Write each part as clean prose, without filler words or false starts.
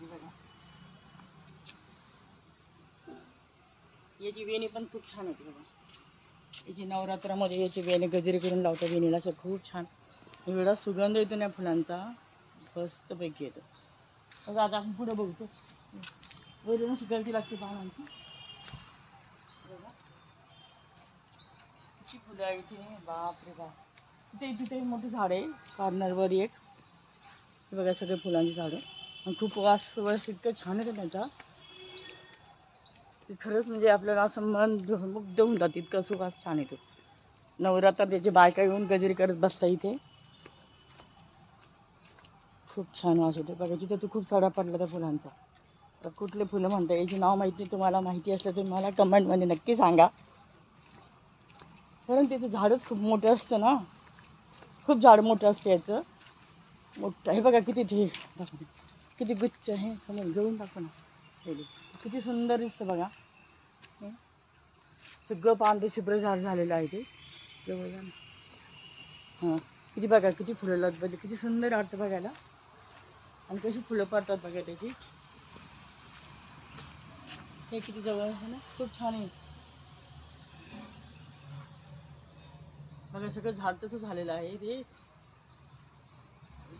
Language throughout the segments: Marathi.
हे बघा, याची वेणी पण खूप छान होती बघा. याची नवरात्रामध्ये याची वेणी गजरे करून लावतात वेणीला, असं खूप छान एवढा सुगंध येतो ना फुलांचा, मस्तपैकी येतो. बघा आता आपण पुढे बघतो. वरून अशी गर्दी लागते पानांची. बघा किती फुलं आहे इथे, बाप रे बाप. तिथे मोठं झाड आहे कॉर्नरवर एक. बघा सगळे फुलांची झाडं, आणि खूप वास इतकं छान येतं त्यांचा, ते खरंच म्हणजे आपल्याला असं मन मुग्ध होऊन जातं, इतका सुवास छान येतो. नवरात्रात त्याची बायका येऊन गजरी करत बसता इथे, खूप छान वास येतो. बघा तिथं तर खूप साडा पडला त्या फुलांचा. तर कुठले फुलं म्हणता याचे नाव माहिती, तुम्हाला माहिती असलं तर मला कमेंटमध्ये नक्की सांगा, कारण त्याचं झाडच खूप मोठं असतं ना, खूप झाड मोठं असतं याचं, मोठं. हे बघा किती ते दाखव, किती गुच्छ आहे समोर, जवळून दाखव ना. किती सुंदर दिसतं बघा. सगळं पांढरं शुभ्र झाड झालेलं आहे ते, जवळ जा ना. हां किती बघा, किती फुलं लटबटली, किती सुंदर वाटतं बघायला, आणि कशी फुलं पडतात बघा त्याची. हे किती जवळ आहे ना, खूप छान आहे बघा. सगळं झाड तसं झालेलं आहे ते.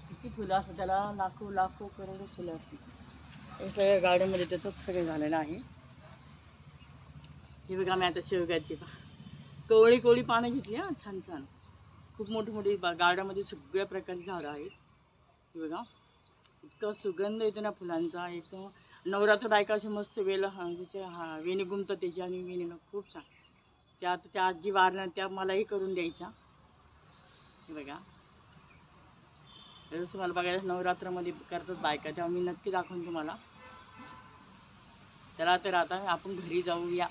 किती फुलं असतात त्याला, लाखो लाखो करोडो फुलं असतील. हे सगळ्या गार्डनमध्ये त्याचंच सगळं झालेलं आहे. हे बघा मी आता शेवग्याची कवळी कवळी पानं घेतली हां, छान छान, खूप मोठी मोठी गार्डनमध्ये सगळ्या प्रकारची झाडं आहेत. हे बघा इतका सुगंध येतो ना फुलांचा एकदम. नवरात्र बायका अशी मस्त वेणी गुमतात त्याची, आणि वेणीला खूप छान. त्या आजी वारणार त्या मलाही करून द्यायच्या. हे बघा जसं मला बघायला नवरात्रामध्ये करतात बायका, तेव्हा मी नक्की दाखवून तुम्हाला. चला तर आता आपण घरी जाऊया.